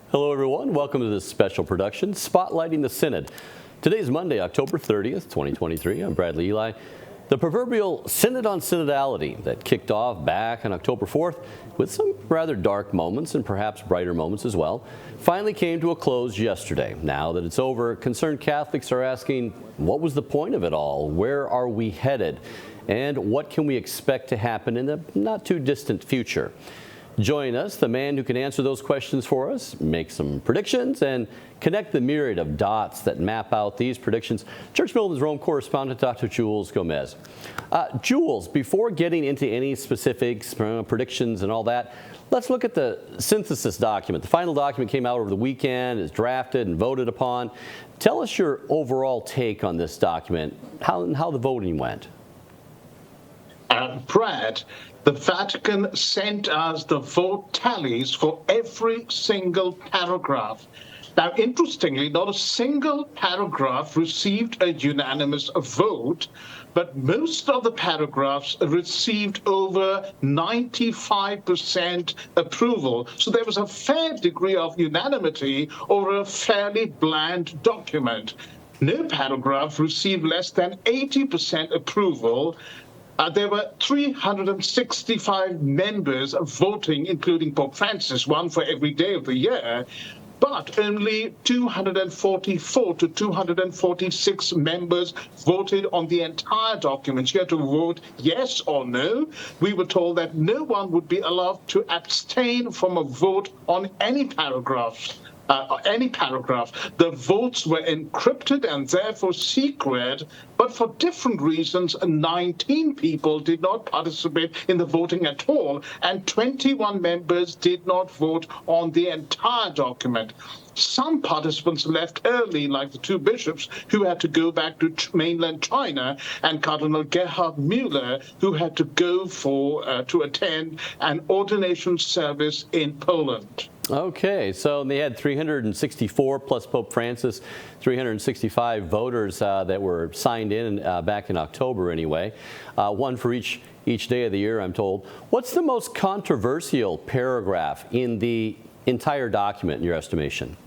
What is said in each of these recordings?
Hello, everyone. Welcome to this special production, Spotlighting the Synod. Today is Monday, October 30th, 2023. I'm Bradley Eli. The proverbial Synod on Synodality that kicked off back on October 4th with some rather dark moments and perhaps brighter moments as well, finally came to a close yesterday. Now that it's over, concerned Catholics are asking, what was the point of it all? Where are we headed? And what can we expect to happen in the not too distant future? Join us, the man who can answer those questions for us, make some predictions, and connect the myriad of dots that map out these predictions. Church Militant Rome correspondent Dr. Jules Gomes. Jules, before getting into any specifics, predictions, and all that, let's look at the synthesis document. The final document came out over the weekend, is drafted and voted upon. Tell us your overall take on this document, how the voting went. Brad, the Vatican sent us the vote tallies for every single paragraph. Now, interestingly, not a single paragraph received a unanimous vote, but most of the paragraphs received over 95% approval. So there was a fair degree of unanimity over a fairly bland document. No paragraph received less than 80% approval. There were 365 members voting, including Pope Francis, one for every day of the year, but only 244 to 246 members voted on the entire document. You had to vote yes or no. We were told that no one would be allowed to abstain from a vote on any paragraph. The votes were encrypted and therefore secret, but for different reasons, 19 people did not participate in the voting at all, and 21 members did not vote on the entire document. Some participants left early, like the two bishops who had to go back to mainland China, and Cardinal Gerhard Müller, who had to go to attend an ordination service in Poland. Okay, so they had 364 plus Pope Francis, 365 voters that were signed in back in October anyway, one for each day of the year, I'm told. What's the most controversial paragraph in the entire document, in your estimation?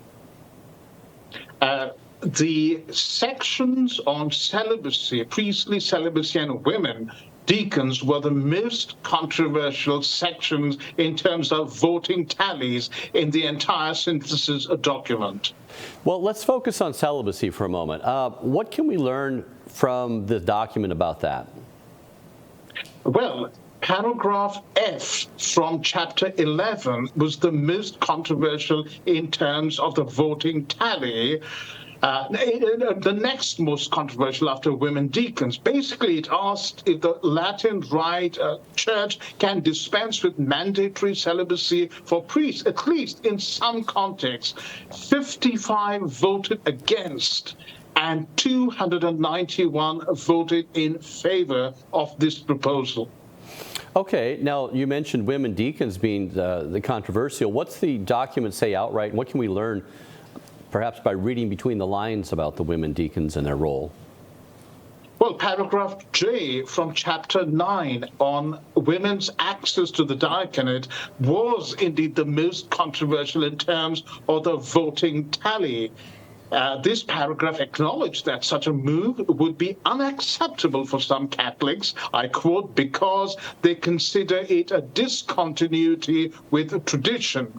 The sections on celibacy, priestly celibacy and women, deacons, were the most controversial sections in terms of voting tallies in the entire synthesis document. Well, let's focus on celibacy for a moment. What can we learn from the document about that? Well, paragraph F from chapter 11 was the most controversial in terms of the voting tally. The next most controversial after women deacons. Basically, it asked if the Latin Rite Church can dispense with mandatory celibacy for priests, at least in some contexts. 55 voted against, and 291 voted in favor of this proposal. Okay, now you mentioned women deacons being the controversial. What's the document say outright, and what can we learn perhaps by reading between the lines about the women deacons and their role? Well, paragraph J from chapter 9 on women's access to the diaconate was indeed the most controversial in terms of the voting tally. This paragraph acknowledged that such a move would be unacceptable for some Catholics, I quote, because they consider it a discontinuity with tradition.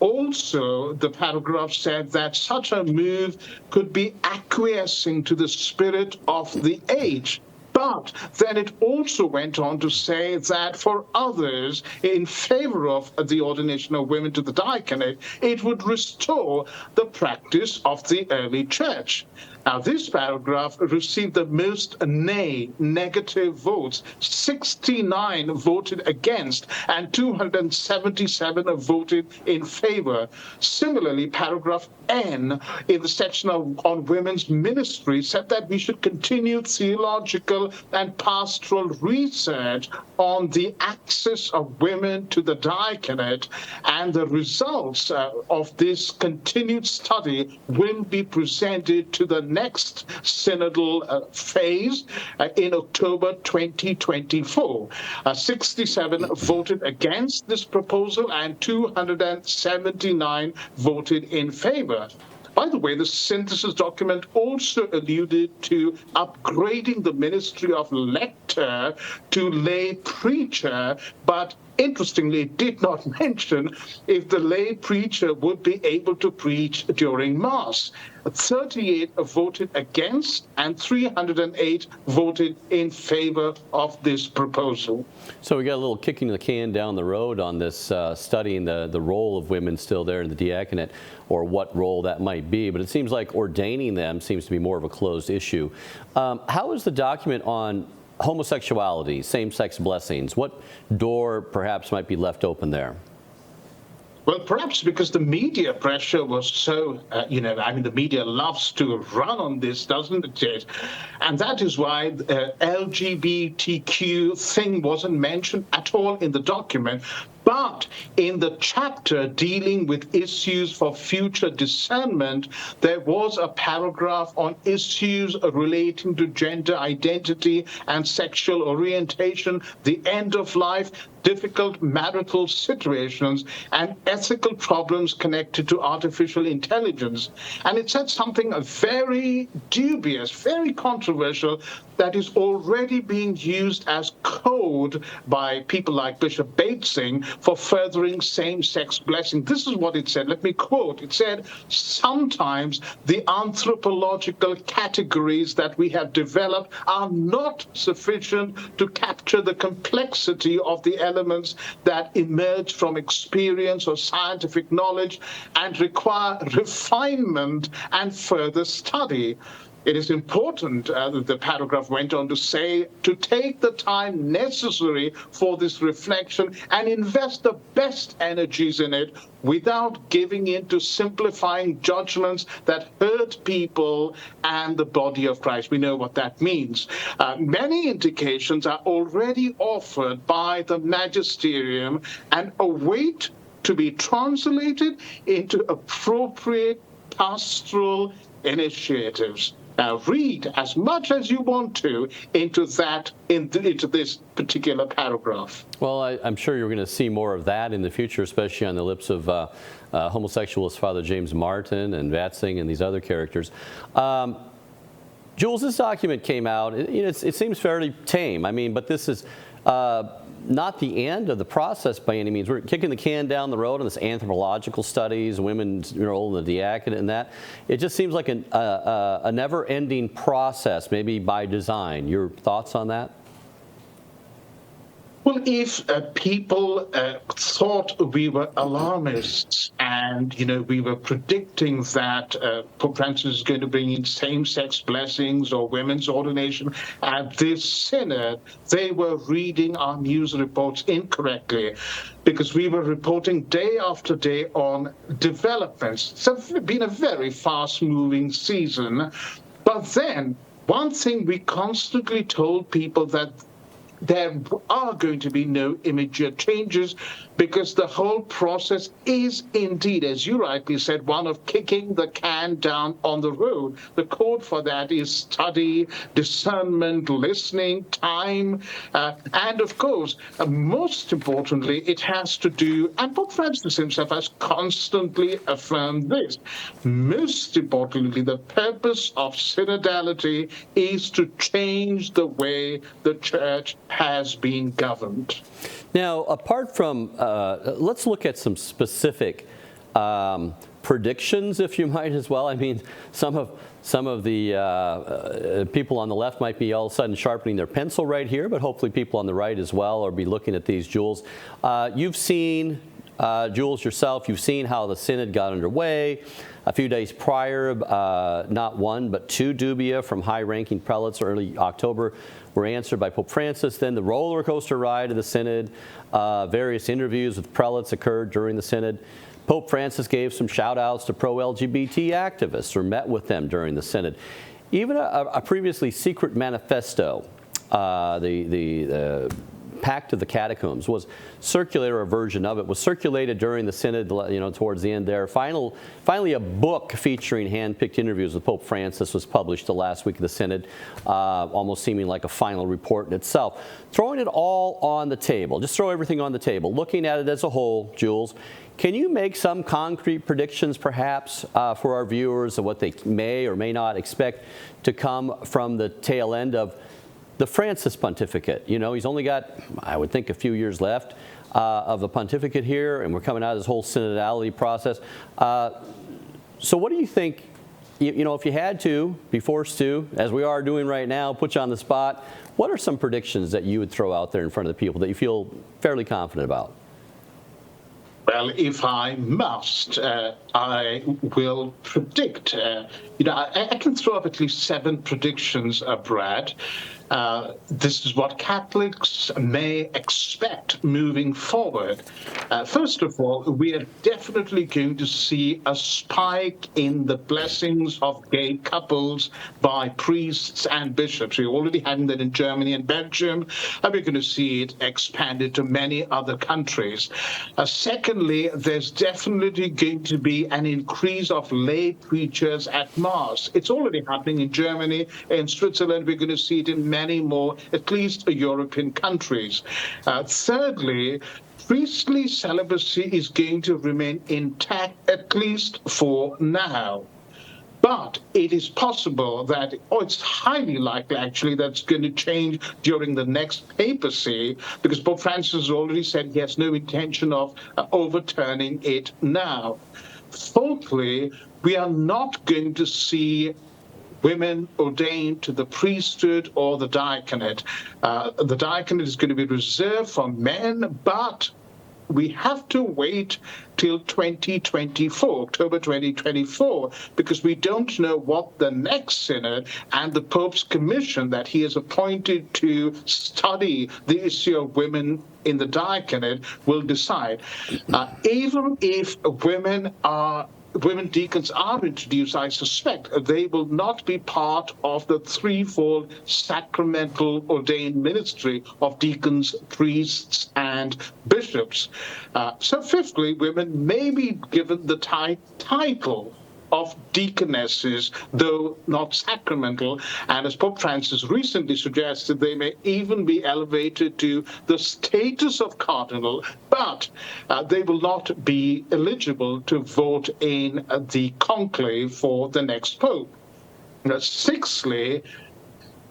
Also, the paragraph said that such a move could be acquiescing to the spirit of the age. But then it also went on to say that for others in favor of the ordination of women to the diaconate, it would restore the practice of the early church. Now, this paragraph received the most negative votes. 69 voted against, and 277 voted in favor. Similarly, paragraph N in the section on women's ministry said that we should continue theological and pastoral research on the access of women to the diaconate, and the results of this continued study will be presented to the next synodal phase in October 2024. 67 voted against this proposal and 279 voted in favor. By the way, the synthesis document also alluded to upgrading the ministry of lector to lay preacher, but interestingly, it did not mention if the lay preacher would be able to preach during Mass. 38 voted against and 308 voted in favor of this proposal. So we got a little kicking the can down the road on this studying the role of women still there in the diaconate, or what role that might be. But it seems like ordaining them seems to be more of a closed issue. How is the document on homosexuality, same-sex blessings? What door perhaps might be left open there? Well, perhaps because the media pressure was so, the media loves to run on this, doesn't it? And that is why the LGBTQ thing wasn't mentioned at all in the document. But in the chapter dealing with issues for future discernment, there was a paragraph on issues relating to gender identity and sexual orientation, the end of life, difficult marital situations, and ethical problems connected to artificial intelligence. And it said something very dubious, very controversial, that is already being used as code by people like Bishop Batesing for furthering same-sex blessing. This is what it said. Let me quote. It said, sometimes the anthropological categories that we have developed are not sufficient to capture the complexity of the elements that emerge from experience or scientific knowledge and require refinement and further study. It is important, the paragraph went on to say, to take the time necessary for this reflection and invest the best energies in it without giving in to simplifying judgments that hurt people and the body of Christ. We know what that means. Many indications are already offered by the magisterium and await to be translated into appropriate pastoral initiatives. Now, read as much as you want to into this particular paragraph. Well, I'm sure you're going to see more of that in the future, especially on the lips of homosexualist Father James Martin and Vatsing and these other characters. Jules, this document came out. It seems fairly tame. But this is not the end of the process by any means. We're kicking the can down the road on this anthropological studies, women's role in the diaconate and that. It just seems like a never-ending process, maybe by design. Your thoughts on that? Well, if people thought we were alarmists and, we were predicting that Pope Francis is going to bring in same-sex blessings or women's ordination at this synod, they were reading our news reports incorrectly, because we were reporting day after day on developments. It's been a very fast-moving season. But then, one thing we constantly told people that there are going to be no immediate changes, because the whole process is indeed, as you rightly said, one of kicking the can down on the road. The code for that is study, discernment, listening, time, and of course, most importantly, it has to do, and Pope Francis himself has constantly affirmed this, most importantly, the purpose of synodality is to change the way the church has been governed. Now, apart from, let's look at some specific predictions, if you might, as well. Some of the people on the left might be all of a sudden sharpening their pencil right here, but hopefully people on the right as well will be looking at these. Jules, you've seen, Jules, yourself, you've seen how the synod got underway. A few days prior, not one, but two dubia from high-ranking prelates early October were answered by Pope Francis. Then the roller coaster ride of the synod, various interviews with prelates occurred during the synod. Pope Francis gave some shout-outs to pro-LGBT activists or met with them during the synod. Even a previously secret manifesto the Pact of the Catacombs was circulated, or a version of it was circulated during the Synod, towards the end there. Finally, a book featuring hand-picked interviews with Pope Francis was published the last week of the Synod, almost seeming like a final report in itself. Throwing it all on the table, just throw everything on the table, looking at it as a whole, Jules, can you make some concrete predictions, perhaps, for our viewers of what they may or may not expect to come from the tail end of the Francis pontificate? He's only got, I would think, a few years left of the pontificate here, and we're coming out of this whole synodality process. So what do you think, if you had to, be forced to, as we are doing right now, put you on the spot, what are some predictions that you would throw out there in front of the people that you feel fairly confident about? Well, if I must, I will predict. I can throw up at least 7 predictions, Brad. This is what Catholics may expect moving forward. First of all, we are definitely going to see a spike in the blessings of gay couples by priests and bishops. We're already having that in Germany and Belgium, and we're going to see it expanded to many other countries. Secondly, there's definitely going to be an increase of lay preachers at Mass. It's already happening in Germany. In Switzerland, we're going to see it in many more, at least European countries. Thirdly, priestly celibacy is going to remain intact, at least for now. But it is possible that, it's highly likely actually, that's going to change during the next papacy, because Pope Francis has already said he has no intention of overturning it now. Fourthly, we are not going to see women ordained to the priesthood or the diaconate. The diaconate is going to be reserved for men, but we have to wait till 2024, October 2024, because we don't know what the next synod and the Pope's commission that he has appointed to study the issue of women in the diaconate will decide. Even if women deacons are introduced, I suspect they will not be part of the threefold sacramental ordained ministry of deacons, priests, and bishops. So fifthly, women may be given the title of deaconesses, though not sacramental, and as Pope Francis recently suggested, they may even be elevated to the status of cardinal, but they will not be eligible to vote in the conclave for the next pope. Sixthly,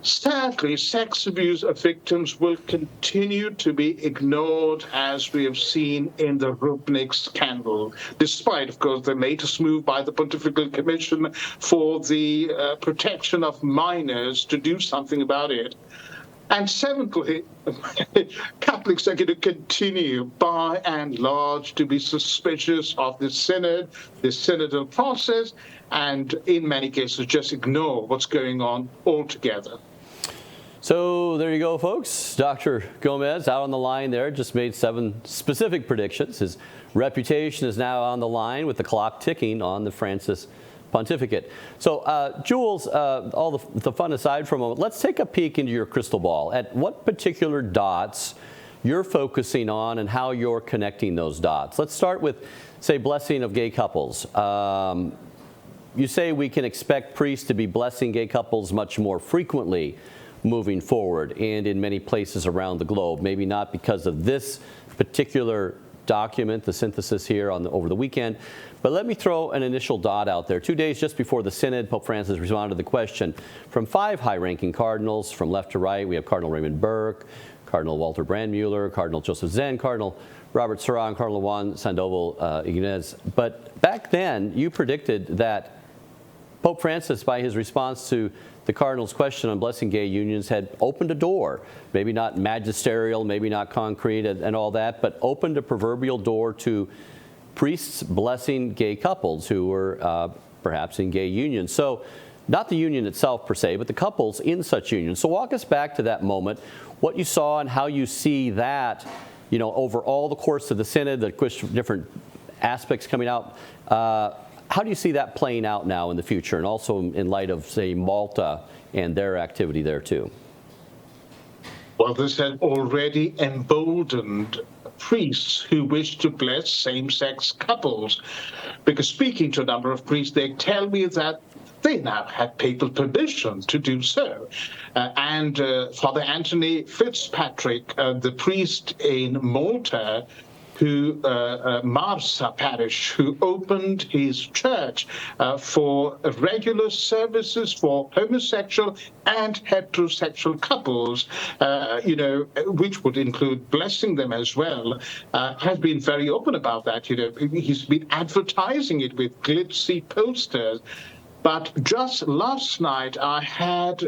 sadly, sex abuse victims will continue to be ignored, as we have seen in the Rupnik scandal, despite, of course, the latest move by the Pontifical Commission for the protection of minors to do something about it. And seventhly, Catholics are going to continue, by and large, to be suspicious of the synod, the synodal process, and in many cases just ignore what's going on altogether. So there you go, folks. Dr. Gomes out on the line there, just made 7 specific predictions. His reputation is now on the line with the clock ticking on the Francis pontificate. So Jules, all the fun aside for a moment, let's take a peek into your crystal ball at what particular dots you're focusing on and how you're connecting those dots. Let's start with, say, blessing of gay couples. You say we can expect priests to be blessing gay couples much more frequently moving forward and in many places around the globe. Maybe not because of this particular document, the synthesis here over the weekend, but let me throw an initial dot out there. 2 days just before the Synod, Pope Francis responded to the question from 5 high-ranking cardinals. From left to right, we have Cardinal Raymond Burke, Cardinal Walter Brandmuller, Cardinal Joseph Zen, Cardinal Robert Sarah, and Cardinal Juan Sandoval Ignaz. But back then, you predicted that Pope Francis, by his response to the Cardinals' question on blessing gay unions, had opened a door, maybe not magisterial, maybe not concrete and all that, but opened a proverbial door to priests blessing gay couples who were perhaps in gay unions. So not the union itself per se, but the couples in such unions. So walk us back to that moment, what you saw and how you see that, over all the course of the Synod, the different aspects coming out. How do you see that playing out now in the future, and also in light of, say, Malta and their activity there too? Well, this has already emboldened priests who wish to bless same-sex couples. Because speaking to a number of priests, they tell me that they now have papal permission to do so. And Father Anthony Fitzpatrick, the priest in Malta, who Marsa parish, who opened his church for regular services for homosexual and heterosexual couples, which would include blessing them as well, has been very open about that. He's been advertising it with glitzy posters. But just last night, I had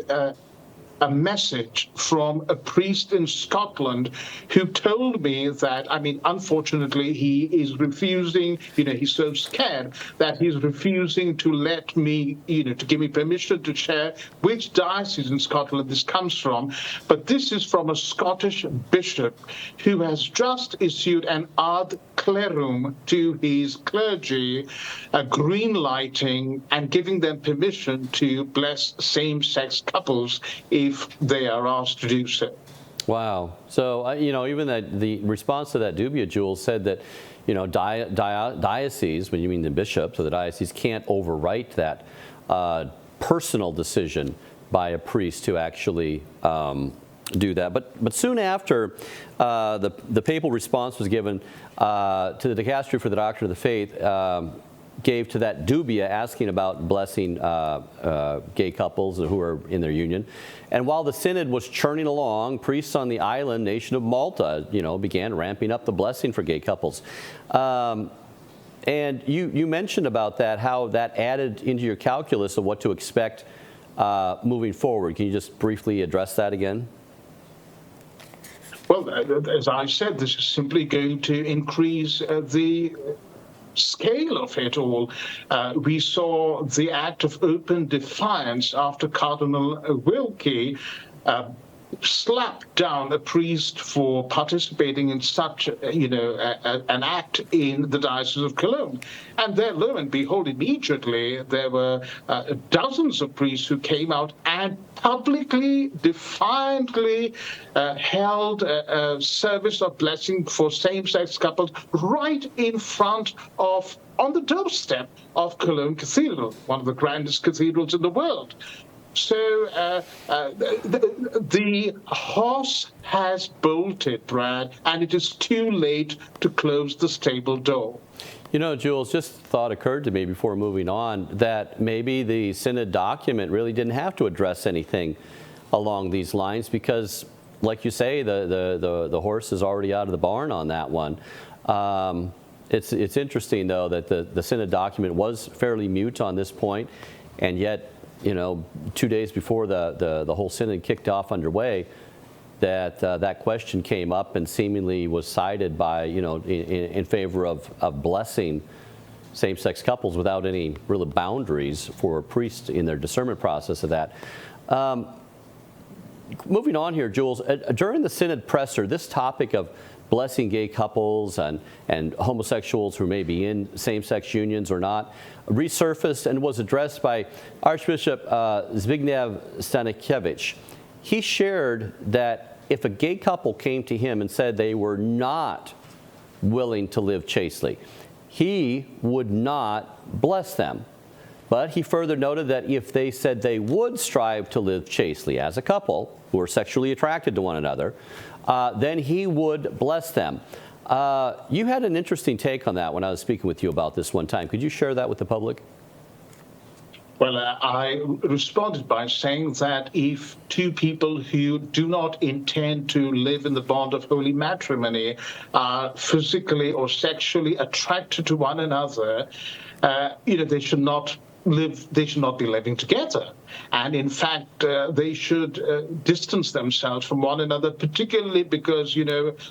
a message from a priest in Scotland who told me that, unfortunately, he is refusing, he's so scared that he's refusing to let me, to give me permission to share which diocese in Scotland this comes from. But this is from a Scottish bishop who has just issued an ad clerum to his clergy, green lighting and giving them permission to bless same-sex couples if they are asked to do so. Wow. So, even that the response to that dubia, Jules, said that, dioceses, when you mean the bishops or the diocese, can't overwrite that personal decision by a priest to actually do that. But soon after the papal response was given to the Dicastery for the Doctrine of the Faith, gave to that dubia asking about blessing gay couples who are in their union. And while the synod was churning along, priests on the island nation of Malta, began ramping up the blessing for gay couples. And you mentioned about that, how that added into your calculus of what to expect moving forward. Can you just briefly address that again? Well, as I said, this is simply going to increase the scale of it all. We saw the act of open defiance after Cardinal Wilkie slapped down a priest for participating in such, an act in the Diocese of Cologne. And there, lo and behold, immediately there were dozens of priests who came out and publicly, defiantly held a service of blessing for same-sex couples right in front of, on the doorstep of Cologne Cathedral, one of the grandest cathedrals in the world. So the horse has bolted, Brad, and it is too late to close the stable door. Jules, just thought occurred to me before moving on that maybe the Synod document really didn't have to address anything along these lines because, like you say, the horse is already out of the barn on that one. It's interesting, though, that the Synod document was fairly mute on this point, and yet 2 days before the whole synod kicked off underway, that question came up and seemingly was cited by in favor of blessing same-sex couples without any real boundaries for priests in their discernment process of that. Moving on here, Jules, during the synod presser, this topic of blessing gay couples and homosexuals who may be in same-sex unions or not resurfaced and was addressed by Archbishop Zbigniew Stanikiewicz. He shared that if a gay couple came to him and said they were not willing to live chastely, he would not bless them. But he further noted that if they said they would strive to live chastely as a couple who are sexually attracted to one another, then he would bless them. You had an interesting take on that when I was speaking with you about this one time. Could you share that with the public? Well, I responded by saying that if two people who do not intend to live in the bond of holy matrimony are physically or sexually attracted to one another, they should not be living together. And in fact, they should distance themselves from one another, particularly because,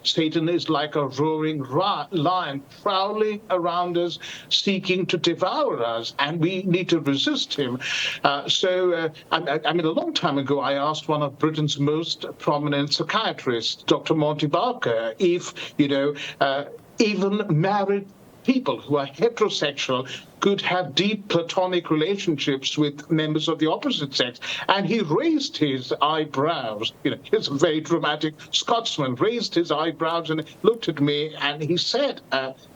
Satan is like a roaring lion prowling around us, seeking to devour us, and we need to resist him. A long time ago, I asked one of Britain's most prominent psychiatrists, Dr. Monty Barker, if, even married people who are heterosexual could have deep platonic relationships with members of the opposite sex. And he raised his eyebrows. He's a very dramatic Scotsman, raised his eyebrows and looked at me and he said,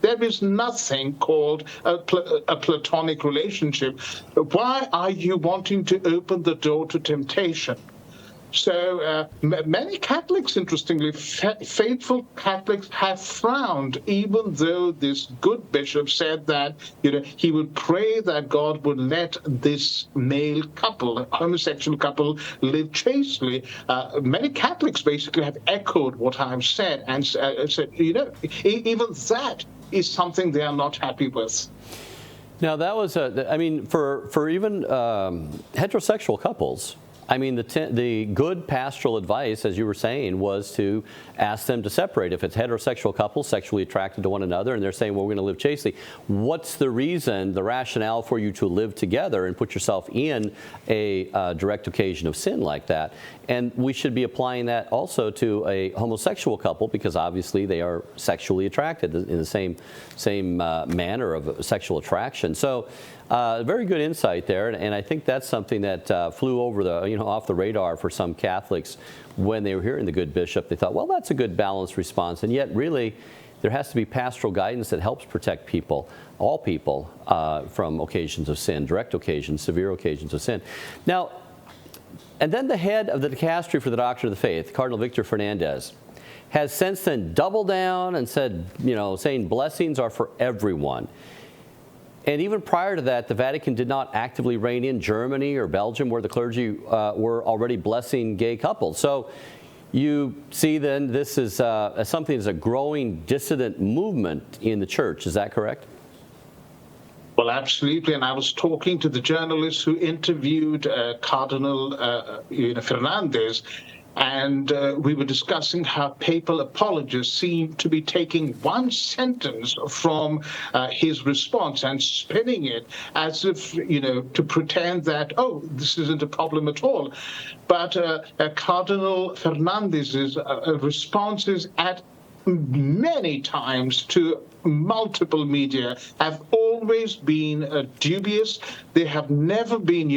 there is nothing called a platonic relationship. Why are you wanting to open the door to temptation? So many Catholics, interestingly, faithful Catholics have frowned, even though this good bishop said that he would pray that God would let this male couple, homosexual couple, live chastely. Many Catholics basically have echoed what I've said and said, even that is something they are not happy with. Now that was, for even heterosexual couples, the good pastoral advice, as you were saying, was to ask them to separate. If it's heterosexual couples sexually attracted to one another and they're saying, well, we're going to live chastely, what's the reason, the rationale for you to live together and put yourself in a direct occasion of sin like that? And we should be applying that also to a homosexual couple, because obviously they are sexually attracted in the same manner of sexual attraction. So very good insight there, and I think that's something that flew over the off the radar for some Catholics when they were hearing the good bishop. They thought, well, that's a good balanced response, and yet really there has to be pastoral guidance that helps protect people, all people, from occasions of sin, direct occasions, severe occasions of sin. Now, and then the head of the dicastery for the doctrine of the faith, Cardinal Victor Fernandez, has since then doubled down and said, saying blessings are for everyone. And even prior to that, the Vatican did not actively rein in Germany or Belgium, where the clergy were already blessing gay couples. So you see then this is something that's a growing dissident movement in the church. Is that correct? Well, absolutely. And I was talking to the journalist who interviewed Cardinal Fernandez, and we were discussing how papal apologists seem to be taking one sentence from his response and spinning it as if, to pretend that, oh, this isn't a problem at all. But Cardinal Fernandez's responses at many times to multiple media have always been dubious. They have never been,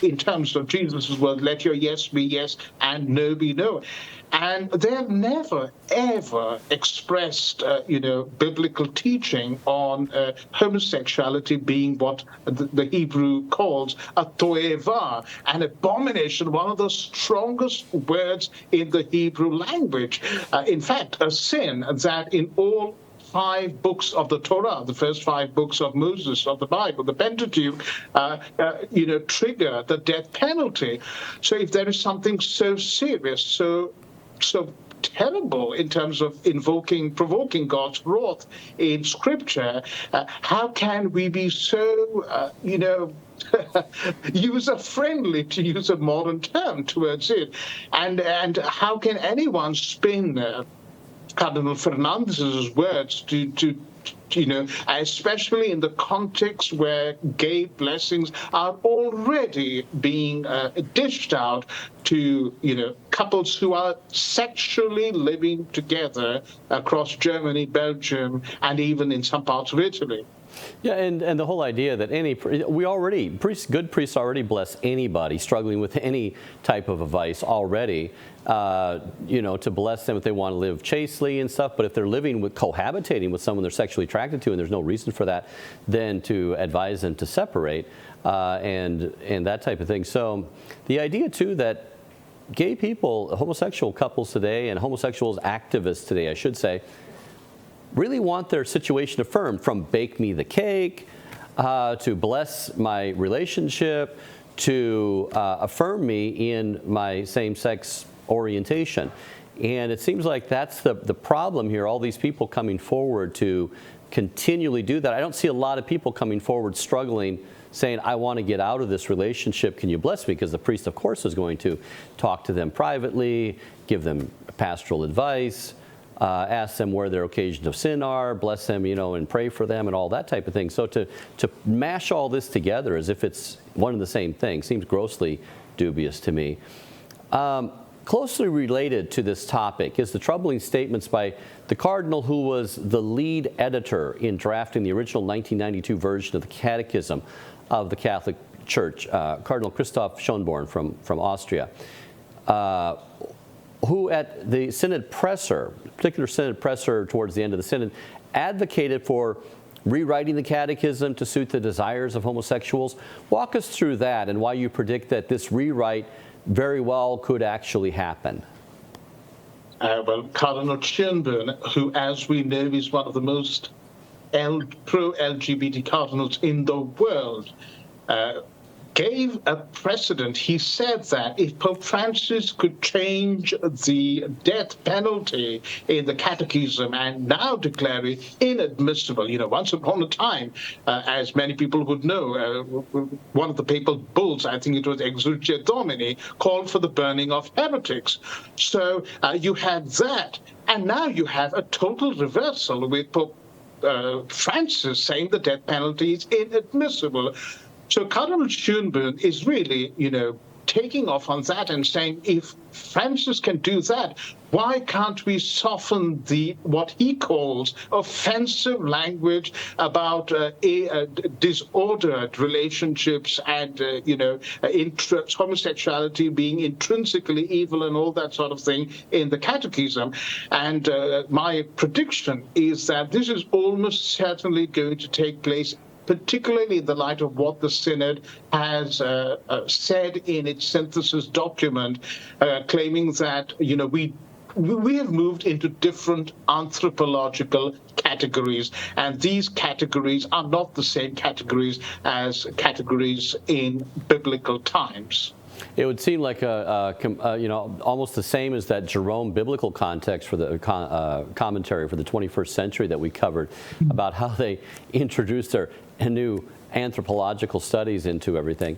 in terms of Jesus' word, let your yes be yes and no be no. And they have never, ever expressed, biblical teaching on homosexuality being what the Hebrew calls a toeva, an abomination, one of the strongest words in the Hebrew language. In fact, a sin that in all 5 books of the Torah, the first 5 books of Moses, of the Bible, the Pentateuch, trigger the death penalty. So if there is something so serious, so terrible in terms of provoking God's wrath in Scripture, how can we be so, user-friendly, to use a modern term, towards it? And how can anyone spin Cardinal Fernandez's words to especially in the context where gay blessings are already being dished out to, couples who are sexually living together across Germany, Belgium, and even in some parts of Italy. Yeah, and the whole idea that good priests already bless anybody struggling with any type of a vice already, to bless them if they want to live chastely and stuff. But if they're cohabitating with someone they're sexually attracted to and there's no reason for that, then to advise them to separate and that type of thing. So the idea too that gay people, homosexual couples today, and homosexuals activists today, I should say, really want their situation affirmed, from bake me the cake, to bless my relationship, to affirm me in my same-sex orientation. And it seems like that's the problem here, all these people coming forward to continually do that. I don't see a lot of people coming forward struggling, saying, I want to get out of this relationship, can you bless me? Because the priest, of course, is going to talk to them privately, give them pastoral advice, ask them where their occasions of sin are, bless them, and pray for them and all that type of thing. So to mash all this together as if it's one and the same thing seems grossly dubious to me. Closely related to this topic is the troubling statements by the cardinal who was the lead editor in drafting the original 1992 version of the Catechism of the Catholic Church, Cardinal Christoph Schönborn from Austria, who at the Synod presser, particular Synod presser towards the end of the Synod, advocated for rewriting the Catechism to suit the desires of homosexuals. Walk us through that and why you predict that this rewrite very well could actually happen. Well, Cardinal Schönborn, who, as we know, is one of the most pro-LGBT cardinals in the world, gave a precedent. He said that if Pope Francis could change the death penalty in the catechism and now declare it inadmissible, once upon a time, as many people would know, one of the papal bulls, I think it was Exudia Domini, called for the burning of heretics. So you had that, and now you have a total reversal with Pope Francis saying the death penalty is inadmissible. So Cardinal Schönborn is really, taking off on that and saying, if Francis can do that, why can't we soften what he calls offensive language about disordered relationships and, homosexuality being intrinsically evil and all that sort of thing in the Catechism? And my prediction is that this is almost certainly going to take place, particularly in the light of what the Synod has said in its synthesis document, claiming that, we have moved into different anthropological categories, and these categories are not the same categories as categories in biblical times. It would seem like almost the same as that Jerome biblical context for the commentary for the 21st century that we covered, about how they introduced their new anthropological studies into everything.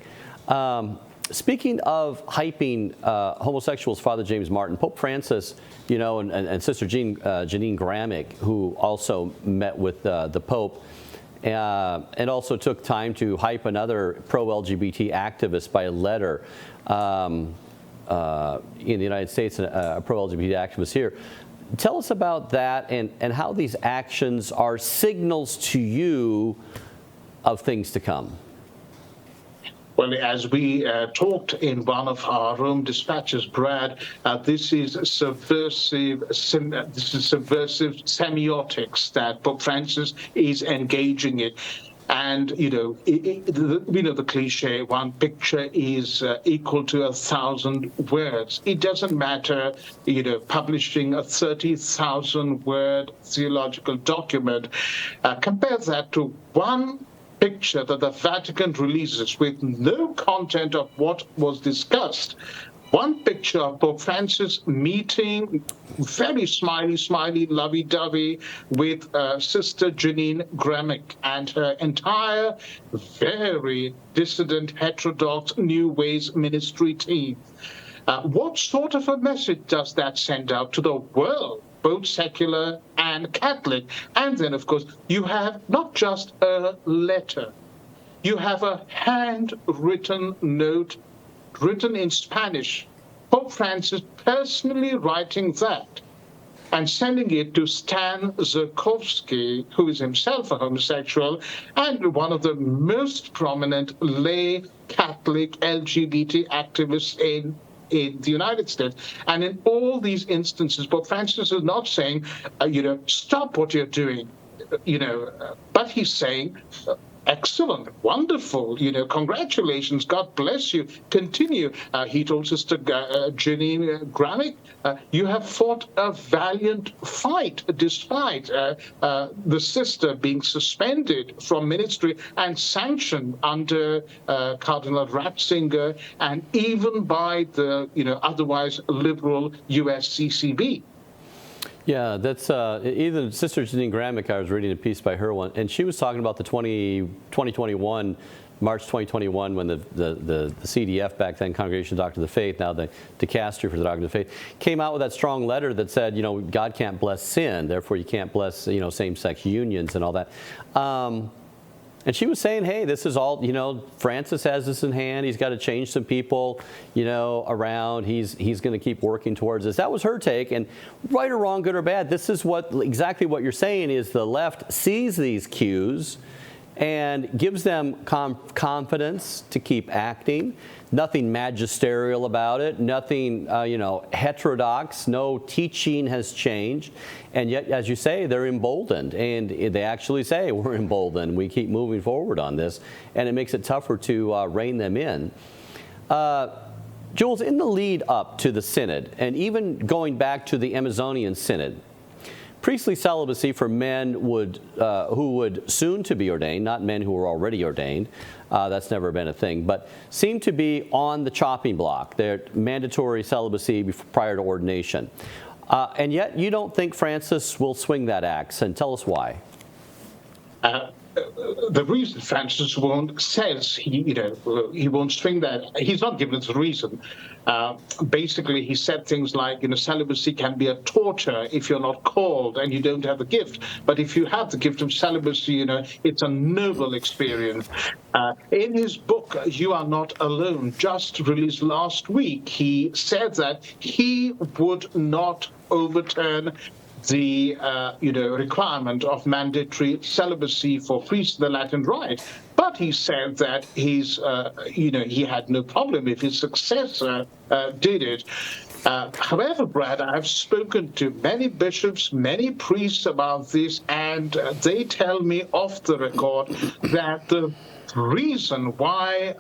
Speaking of hyping homosexuals, Father James Martin, Pope Francis, and Sister Janine Gramick, who also met with the Pope, and also took time to hype another pro-LGBT activist by a letter in the United States, a pro-LGBT activist here. Tell us about that and how these actions are signals to you of things to come. Well, as we talked in one of our Rome dispatches, Brad, this is subversive semiotics that Pope Francis is engaging in. And, the cliche, one picture is equal to 1,000 words. It doesn't matter, publishing a 30,000-word theological document. Compare that to one picture that the Vatican releases with no content of what was discussed. One picture of Pope Francis meeting, very smiley, lovey-dovey, with Sister Janine Gramick and her entire very dissident, heterodox, New Ways ministry team. What sort of a message does that send out to the world, both secular and Catholic? And then, of course, you have not just a letter. You have a handwritten note written in Spanish, Pope Francis personally writing that and sending it to Stan Zurkowski, who is himself a homosexual and one of the most prominent lay Catholic LGBT activists in the United States. And in all these instances, Pope Francis is not saying, stop what you're doing, but he's saying, excellent, wonderful, congratulations, God bless you, continue. He told Sister Janine Gramick, you have fought a valiant fight despite the sister being suspended from ministry and sanctioned under Cardinal Ratzinger and even by the otherwise liberal USCCB. Yeah, that's even Sister Janine Gramick, I was reading a piece by her one, and she was talking about the 2021, March 2021, when the CDF, back then Congregation of Doctrine of the Faith, now the dicastery for the Doctrine of the Faith, came out with that strong letter that said, God can't bless sin, therefore you can't bless, same-sex unions and all that. And she was saying, hey, this is all, Francis has this in hand. He's got to change some people, around. He's going to keep working towards this. That was her take. And right or wrong, good or bad, this is exactly what you're saying is the left sees these cues and gives them confidence to keep acting. Nothing magisterial about it, nothing, heterodox, no teaching has changed. And yet, as you say, they're emboldened. And they actually say, we're emboldened. We keep moving forward on this. And it makes it tougher to rein them in. Jules, in the lead up to the Synod, and even going back to the Amazonian Synod, priestly celibacy for men who would soon to be ordained, not men who were already ordained, that's never been a thing, but seemed to be on the chopping block. They're mandatory celibacy prior to ordination. And yet you don't think Francis will swing that axe, and tell us why. The reason Francis says he won't swing that, he's not given us a reason. Basically, he said things like, celibacy can be a torture if you're not called and you don't have the gift. But if you have the gift of celibacy, it's a noble experience. In his book, You Are Not Alone, just released last week, he said that he would not overturn the requirement of mandatory celibacy for priests in the Latin Rite, but he said that he had no problem if his successor did it. However, Brad, I've spoken to many bishops, many priests about this, and they tell me off the record that the reason why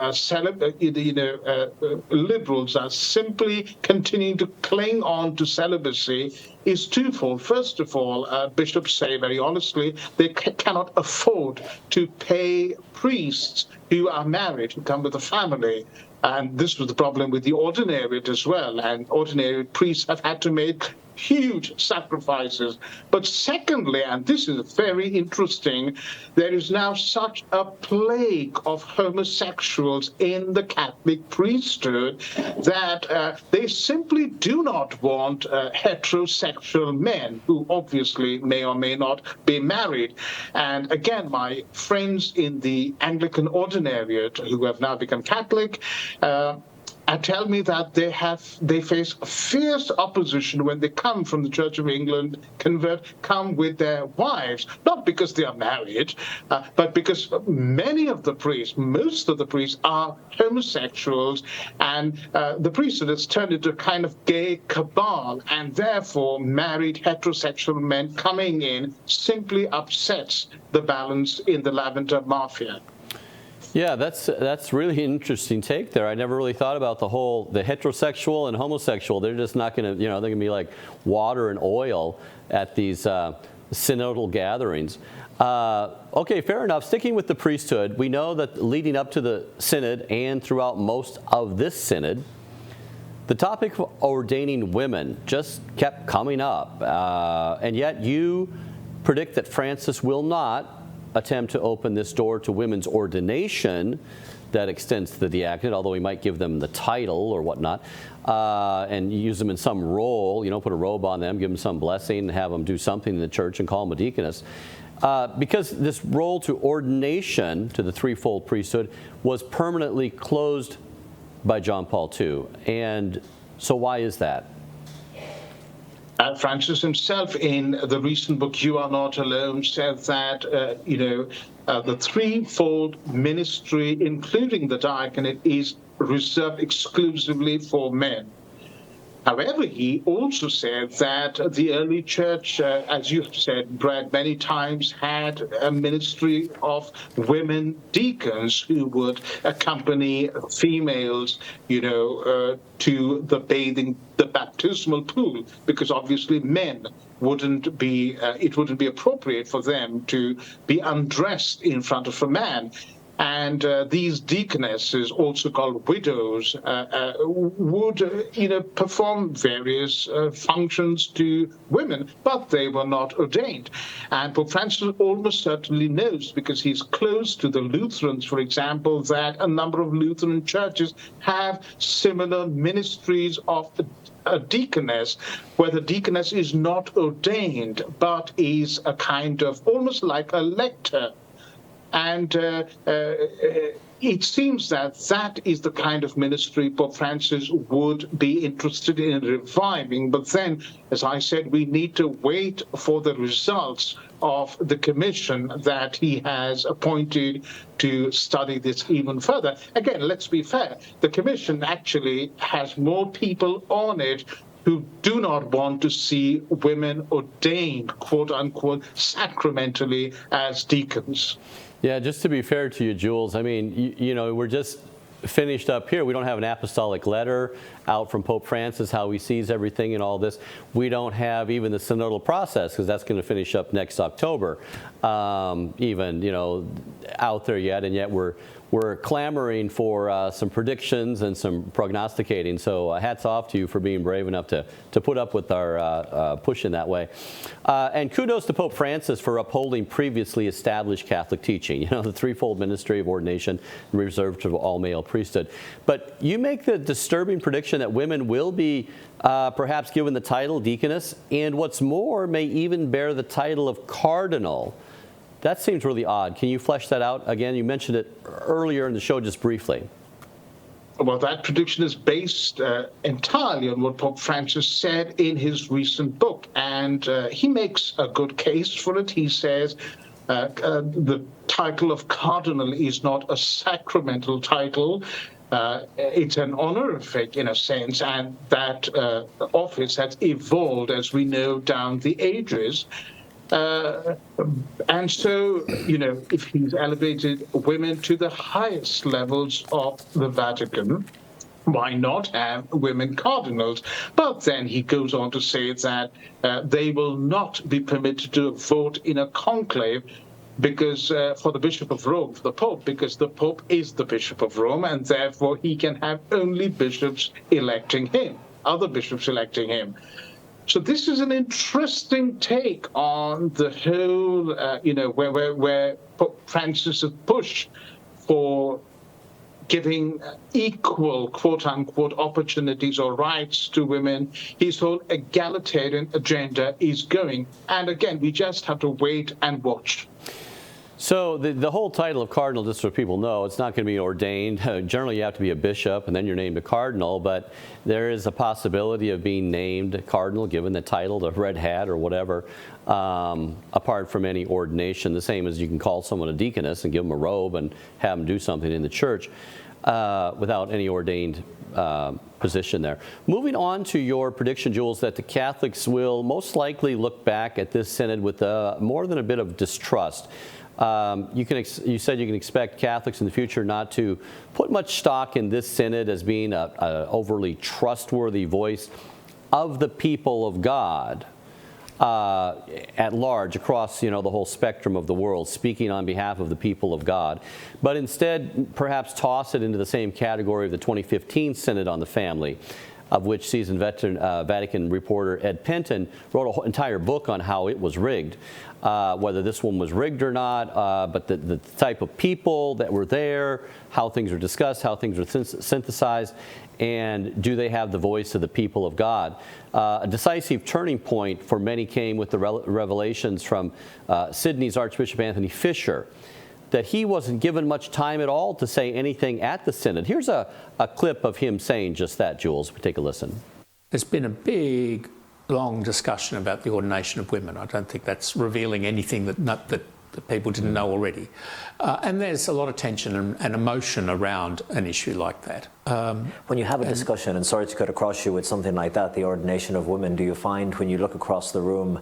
liberals are simply continuing to cling on to celibacy is twofold. First of all, bishops say very honestly they cannot afford to pay priests who are married, who come with a family. And this was the problem with the ordinariate as well. And ordinariate priests have had to make huge sacrifices. But secondly, and this is very interesting, there is now such a plague of homosexuals in the Catholic priesthood that they simply do not want heterosexual men who obviously may or may not be married. And again, my friends in the Anglican ordinariate who have now become Catholic, and tell me that they face fierce opposition when they come from the Church of England, come with their wives, not because they are married, but because most of the priests are homosexuals, and the priesthood has turned into a kind of gay cabal, and therefore married heterosexual men coming in simply upsets the balance in the lavender mafia. Yeah, that's really an interesting take there. I never really thought about the heterosexual and homosexual. They're just not going to, they're going to be like water and oil at these synodal gatherings. Okay, fair enough. Sticking with the priesthood, we know that leading up to the synod and throughout most of this synod, the topic of ordaining women just kept coming up. And yet you predict that Francis will not attempt to open this door to women's ordination that extends to the diaconate, although he might give them the title or whatnot, and use them in some role, put a robe on them, give them some blessing, and have them do something in the church and call them a deaconess. Because this role to ordination, to the threefold priesthood, was permanently closed by John Paul II. And so why is that? Francis himself, in the recent book You Are Not Alone, said that the threefold ministry, including the diaconate, is reserved exclusively for men. However, he also said that the early church, as you have said, Brad, many times had a ministry of women deacons who would accompany females, to the baptismal pool, because obviously men wouldn't be, it wouldn't be appropriate for them to be undressed in front of a man. And these deaconesses, also called widows, would, perform various functions to women, but they were not ordained. And Pope Francis almost certainly knows, because he's close to the Lutherans, for example, that a number of Lutheran churches have similar ministries of a deaconess, where the deaconess is not ordained, but is a kind of almost like a lector. And it seems that that is the kind of ministry Pope Francis would be interested in reviving. But then, as I said, we need to wait for the results of the commission that he has appointed to study this even further. Again, let's be fair. The commission actually has more people on it who do not want to see women ordained, quote unquote, sacramentally as deacons. Yeah, just to be fair to you, Jules, I mean, you know, we're just finished up here. We don't have an apostolic letter out from Pope Francis, how he sees everything and all this. We don't have even the synodal process, because that's going to finish up next October, even, you know, out there yet. And yet we're clamoring for some predictions and some prognosticating. So hats off to you for being brave enough to put up with our push in that way. And kudos to Pope Francis for upholding previously established Catholic teaching, you know, the threefold ministry of ordination reserved to all male priesthood. But you make the disturbing prediction that women will be perhaps given the title deaconess, and what's more, may even bear the title of cardinal. That seems really odd. Can you flesh that out again? You mentioned it earlier in the show just briefly. Well, that prediction is based entirely on what Pope Francis said in his recent book, and he makes a good case for it. He says the title of cardinal is not a sacramental title. It's an honorific in a sense, and that office has evolved, as we know, down the ages. And so, you know, if he's elevated women to the highest levels of the Vatican, why not have women cardinals? But then he goes on to say that they will not be permitted to vote in a conclave because for the Bishop of Rome, for the Pope, because the Pope is the Bishop of Rome, and therefore he can have only bishops electing him, other bishops electing him. So this is an interesting take on the whole, you know, where Pope Francis' push for giving equal, quote-unquote, opportunities or rights to women, his whole egalitarian agenda is going. And again, we just have to wait and watch. So the whole title of cardinal, just so people know, it's not going to be ordained. Generally, you have to be a bishop, and then you're named a cardinal, but there is a possibility of being named cardinal, given the title, the red hat or whatever, apart from any ordination, the same as you can call someone a deaconess and give them a robe and have them do something in the church without any ordained position there. Moving on to your prediction, Jules, that the Catholics will most likely look back at this synod with more than a bit of distrust. You said you can expect Catholics in the future not to put much stock in this synod as being an overly trustworthy voice of the people of God at large, across, you know, the whole spectrum of the world, speaking on behalf of the people of God, but instead perhaps toss it into the same category of the 2015 Synod on the Family, of which seasoned Vatican reporter Ed Penton wrote an entire book on how it was rigged. Whether this one was rigged or not, but the type of people that were there, how things are discussed, how things are synthesized, and do they have the voice of the people of God? A decisive turning point for many came with the revelations from Sydney's Archbishop Anthony Fisher, that he wasn't given much time at all to say anything at the Synod. Here's a clip of him saying just that, Jules. We take a listen. There's been a big, long discussion about the ordination of women. I don't think that's revealing anything that people didn't know already. And there's a lot of tension and emotion around an issue like that. When you have a discussion, and sorry to cut across you with something like that, the ordination of women, do you find when you look across the room,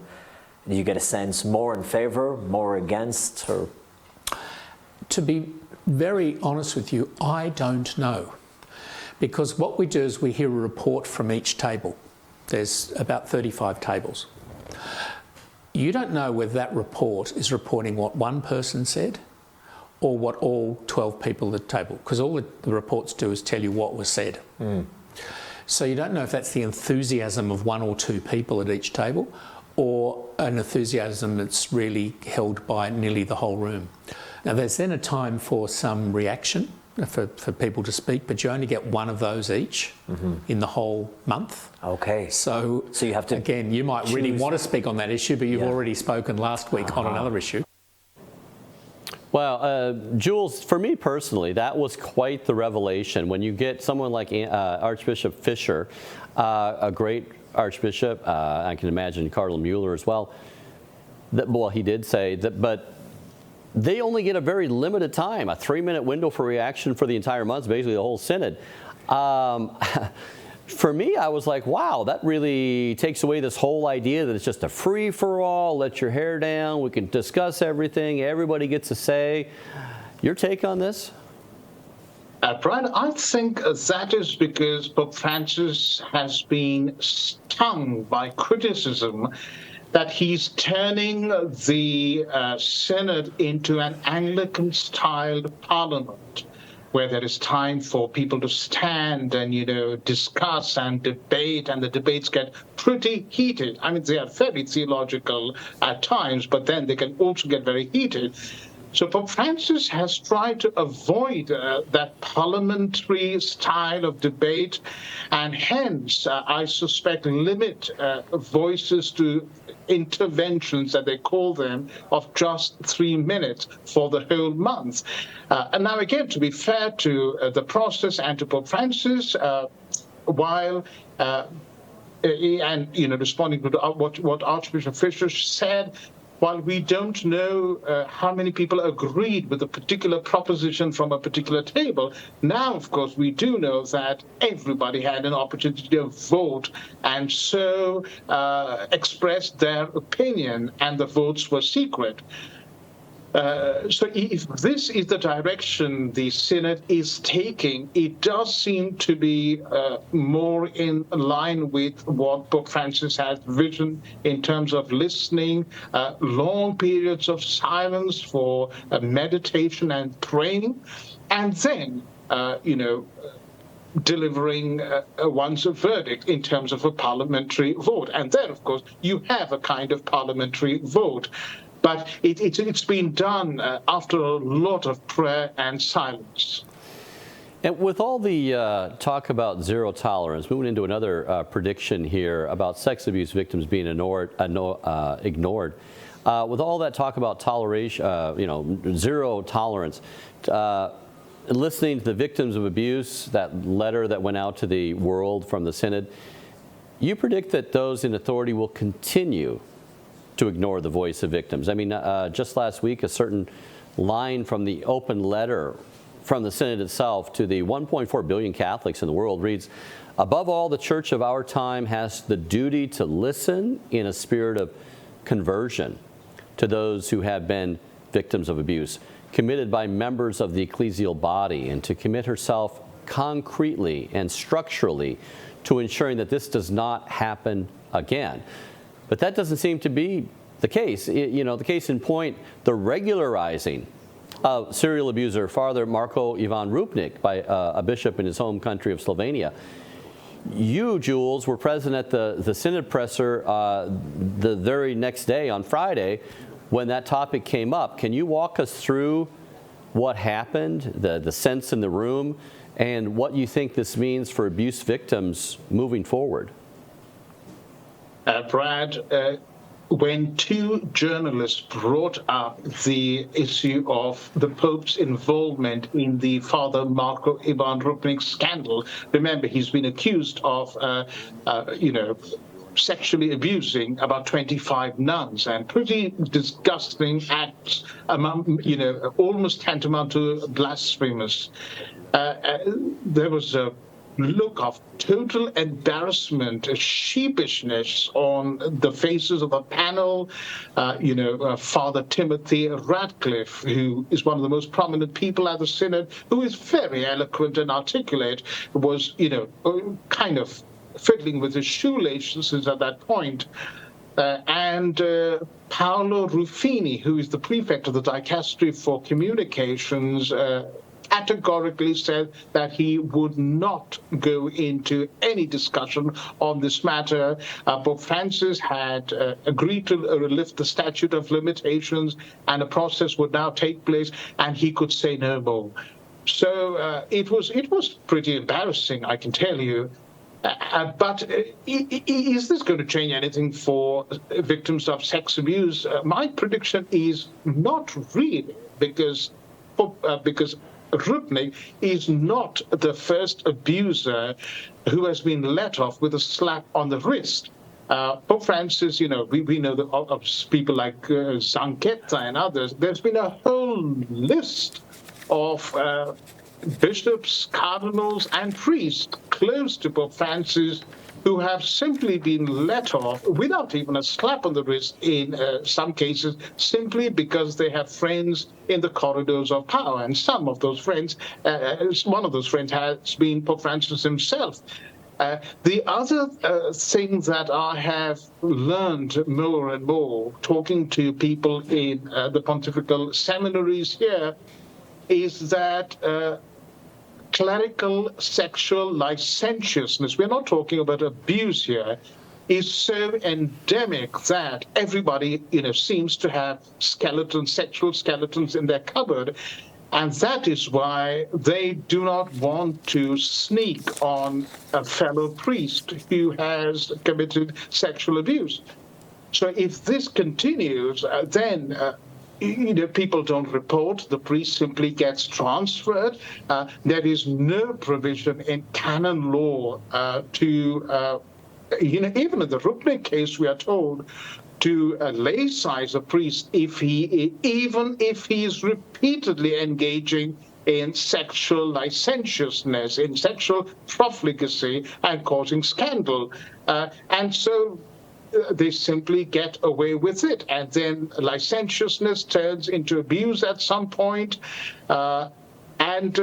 do you get a sense more in favour, more against, or...? To be very honest with you, I don't know. Because what we do is we hear a report from each table. There's about 35 tables. You don't know whether that report is reporting what one person said or what all 12 people at the table, because all the reports do is tell you what was said. So you don't know if that's the enthusiasm of one or two people at each table or an enthusiasm that's really held by nearly the whole room. Now, there's then a time for some reaction, for people to speak, but you only get one of those each in the whole month. Okay. So you have to, again, you might really want to speak on that issue, but you've already spoken last week on another issue. Well, Jules, for me personally, that was quite the revelation. When you get someone like Archbishop Fisher, a great archbishop, I can imagine Cardinal Mueller as well, well, he did say that, but they only get a very limited time, a 3-minute window for reaction for the entire month, basically the whole synod. For me, I was like, wow, that really takes away this whole idea that it's just a free-for-all, let your hair down, we can discuss everything, everybody gets a say. Your take on this? Brian, I think that is because Pope Francis has been stung by criticism that he's turning the synod into an Anglican-styled parliament, where there is time for people to stand and, discuss and debate, and the debates get pretty heated. I mean, they are very theological at times, but then they can also get very heated. So Pope Francis has tried to avoid that parliamentary style of debate, and hence, I suspect, limit voices to interventions, that they call them, of just 3 minutes for the whole month. And now, again, to be fair to the process and to Pope Francis, while responding to what Archbishop Fisher said, while we don't know how many people agreed with a particular proposition from a particular table, now, of course, we do know that everybody had an opportunity to vote and so express their opinion, and the votes were secret. So if this is the direction the Synod is taking, it does seem to be more in line with what Pope Francis has visioned in terms of listening, long periods of silence for meditation and praying, and then, delivering one's verdict in terms of a parliamentary vote. And then, of course, you have a kind of parliamentary vote. But it's been done after a lot of prayer and silence. And with all the talk about zero tolerance, moving into another prediction here about sex abuse victims being ignored, with all that talk about toleration, zero tolerance, listening to the victims of abuse, that letter that went out to the world from the Synod, you predict that those in authority will continue to ignore the voice of victims. I mean, just last week, a certain line from the open letter from the Synod itself to the 1.4 billion Catholics in the world reads, "Above all, the Church of our time has the duty to listen in a spirit of conversion to those who have been victims of abuse, committed by members of the ecclesial body, and to commit herself concretely and structurally to ensuring that this does not happen again." But that doesn't seem to be the case. The case in point, the regularizing of serial abuser Father Marko Ivan Rupnik by a bishop in his home country of Slovenia. You, Jules, were present at the Synod presser the very next day on Friday when that topic came up. Can you walk us through what happened, the sense in the room, and what you think this means for abuse victims moving forward? Brad, when two journalists brought up the issue of the Pope's involvement in the Father Marko Ivan Rupnik scandal, remember, he's been accused of, sexually abusing about 25 nuns, and pretty disgusting acts, almost tantamount to blasphemous. There was a look of total embarrassment, sheepishness on the faces of a panel. Father Timothy Radcliffe, who is one of the most prominent people at the Synod, who is very eloquent and articulate, was, kind of fiddling with his shoelaces at that point. And Paolo Ruffini, who is the prefect of the Dicastery for Communications, categorically said that he would not go into any discussion on this matter. Pope Francis had agreed to lift the statute of limitations, and a process would now take place, and he could say no more. So it was pretty embarrassing, I can tell you. But is this going to change anything for victims of sex abuse? My prediction is not really. because Rupnik is not the first abuser who has been let off with a slap on the wrist. Pope Francis, we know of people like Zanchetta and others. There's been a whole list of bishops, cardinals, and priests close to Pope Francis who have simply been let off without even a slap on the wrist in some cases, simply because they have friends in the corridors of power. And some of those friends, one of those friends has been Pope Francis himself. The other thing that I have learned more and more, talking to people in the pontifical seminaries here, is that clerical sexual licentiousness, we're not talking about abuse here, is so endemic that everybody, seems to have sexual skeletons in their cupboard. And that is why they do not want to sneak on a fellow priest who has committed sexual abuse. So if this continues, then people don't report. The priest simply gets transferred. There is no provision in canon law to, even in the Rupnik case, we are told to laicize a priest even if he is repeatedly engaging in sexual licentiousness, in sexual profligacy, and causing scandal. And so they simply get away with it. And then licentiousness turns into abuse at some point. And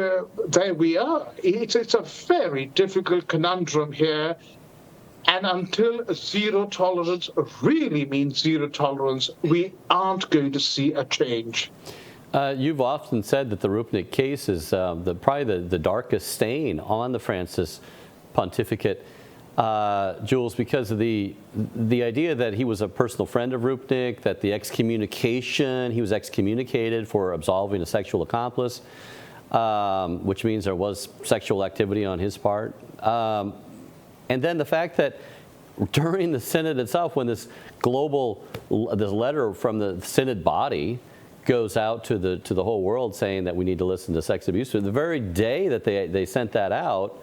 there we are. It's a very difficult conundrum here. And until zero tolerance really means zero tolerance, we aren't going to see a change. You've often said that the Rupnik case is probably the darkest stain on the Francis pontificate, Jules, because of the idea that he was a personal friend of Rupnik, that the he was excommunicated for absolving a sexual accomplice, which means there was sexual activity on his part. And then the fact that during the Synod itself, when this letter from the Synod body goes out to the whole world saying that we need to listen to sex abuse, the very day that they sent that out,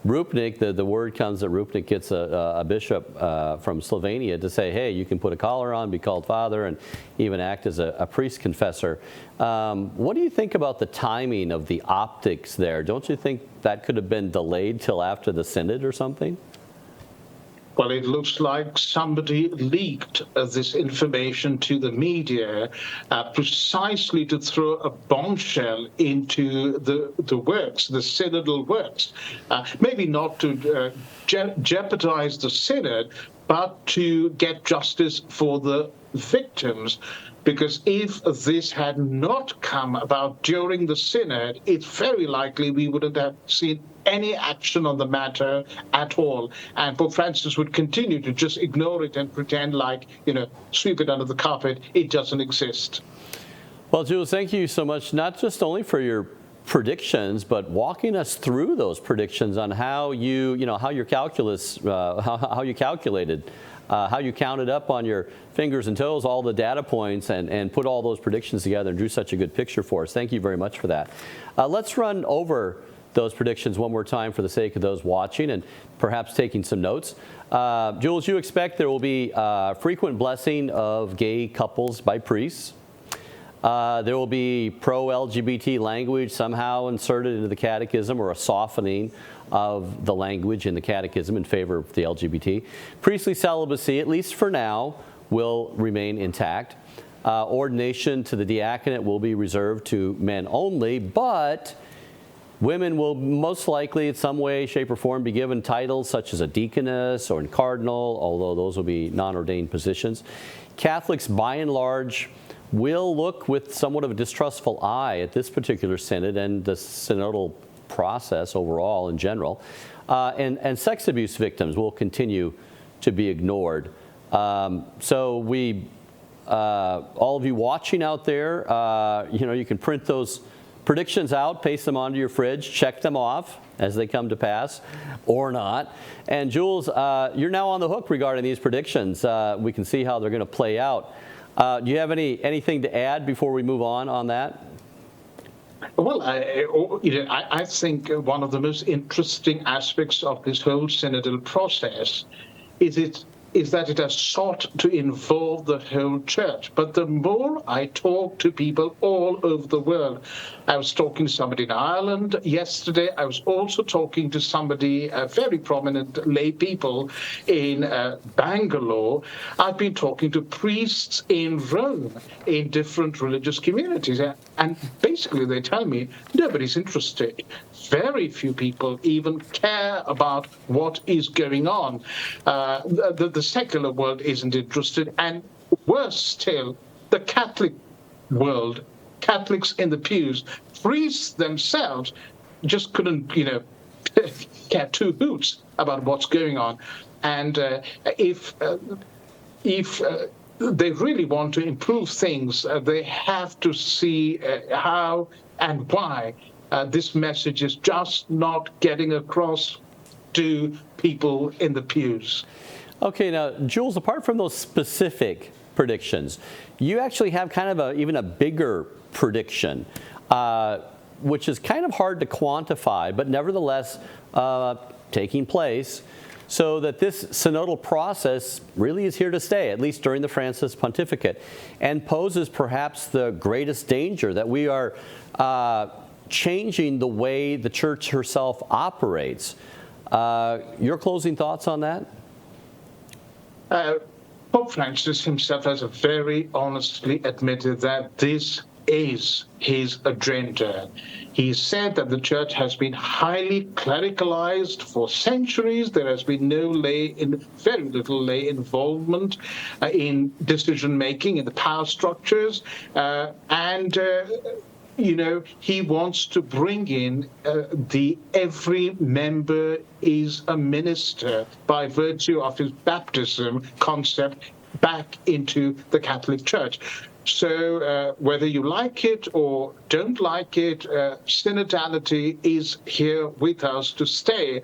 Rupnik, the word comes that Rupnik gets a bishop from Slovenia to say, hey, you can put a collar on, be called father, and even act as a priest confessor. What do you think about the timing of the optics there? Don't you think that could have been delayed till after the Synod or something? Well, it looks like somebody leaked this information to the media precisely to throw a bombshell into the works, the synodal works. Maybe not to jeopardize the synod, but to get justice for the victims. Because if this had not come about during the synod, it's very likely we wouldn't have seen any action on the matter at all. And Pope Francis would continue to just ignore it and pretend like, sweep it under the carpet. It doesn't exist. Well, Jules, thank you so much, not just only for your predictions, but walking us through those predictions on how how your calculus, how you calculated, how you counted up on your fingers and toes all the data points and put all those predictions together and drew such a good picture for us. Thank you very much for that. Let's run over those predictions one more time for the sake of those watching and perhaps taking some notes. Jules, you expect there will be frequent blessing of gay couples by priests. There will be pro-LGBT language somehow inserted into the catechism, or a softening of the language in the catechism in favor of the LGBT. Priestly celibacy, at least for now, will remain intact. Ordination to the diaconate will be reserved to men only, but women will most likely in some way, shape, or form be given titles such as a deaconess or a cardinal, although those will be non-ordained positions. Catholics, by and large, will look with somewhat of a distrustful eye at this particular synod and the synodal process overall in general. And sex abuse victims will continue to be ignored. So we, all of you watching out there, you can print those predictions out, paste them onto your fridge, check them off as they come to pass or not. And Jules, you're now on the hook regarding these predictions. We can see how they're going to play out. Do you have anything to add before we move on that? Well, I think one of the most interesting aspects of this whole synodal process is that it has sought to involve the whole church. But the more I talk to people all over the world, I was talking to somebody in Ireland yesterday. I was also talking to somebody, very prominent lay people in Bangalore. I've been talking to priests in Rome, in different religious communities. And basically they tell me nobody's interested. Very few people even care about what is going on. The secular world isn't interested. And worse still, the Catholic world, Catholics in the pews, priests themselves just couldn't, care two hoots about what's going on. And if they really want to improve things, they have to see how and why this message is just not getting across to people in the pews. Okay, now, Jules, apart from those specific predictions, you actually have kind of even a bigger prediction, which is kind of hard to quantify, but nevertheless taking place, so that this synodal process really is here to stay, at least during the Francis pontificate, and poses perhaps the greatest danger that we are changing the way the church herself operates. Your closing thoughts on that? Pope Francis himself has very honestly admitted that this is his agenda. He said that the church has been highly clericalized for centuries. There has been very little lay involvement in decision-making, in the power structures. He wants to bring in every member is a minister by virtue of his baptism concept back into the Catholic Church. So whether you like it or don't like it, synodality is here with us to stay,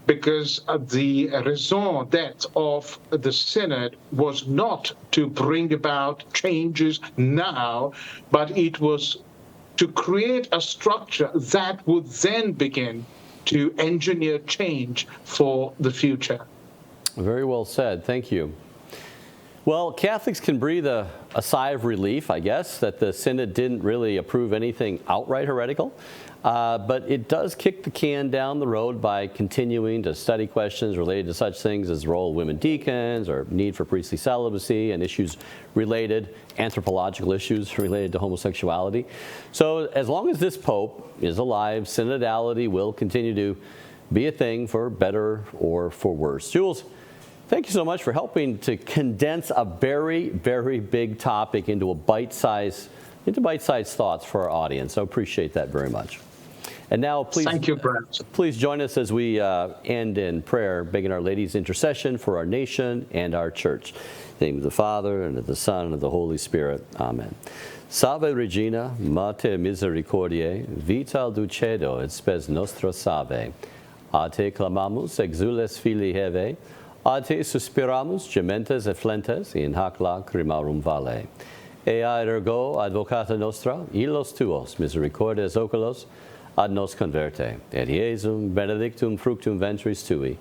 because the raison d'etre of the synod was not to bring about changes now, but it was to create a structure that would then begin to engineer change for the future. Very well said. Thank you. Well, Catholics can breathe a sigh of relief, I guess, that the Synod didn't really approve anything outright heretical. But it does kick the can down the road by continuing to study questions related to such things as the role of women deacons, or need for priestly celibacy, and anthropological issues related to homosexuality. So as long as this Pope is alive, synodality will continue to be a thing, for better or for worse. Jules, thank you so much for helping to condense a very, very big topic into bite-sized thoughts for our audience. I appreciate that very much. And now, please, thank you, Brad. Please join us as we end in prayer, begging Our Lady's intercession for our nation and our church. In the name of the Father, and of the Son, and of the Holy Spirit. Amen. Salve Regina, Mater Misericordiae, vita dulcedo et spes nostra salve. A te clamamus, exules filii Heve, a te suspiramus, gementes et flentes, in hac lacrimarum vale. Ea ergo advocata nostra, illos tuos misericordias oculos, ad nos converte, et Iesum benedictum fructum ventris tui,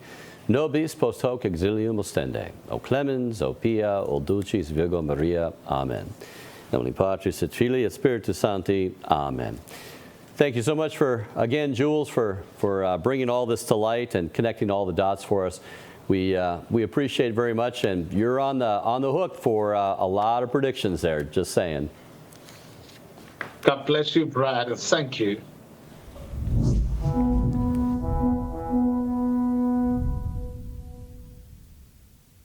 nobis post hoc exilium ostende, o clemens, o pia, o dulcis Virgo Maria. Amen. In nomine Patris et Filii et Spiritus Sancti. Amen. Thank you so much again, Jules, for bringing all this to light and connecting all the dots for us. We appreciate it very much, and you're on the hook for a lot of predictions there, just saying. God bless you, Brad, and thank you.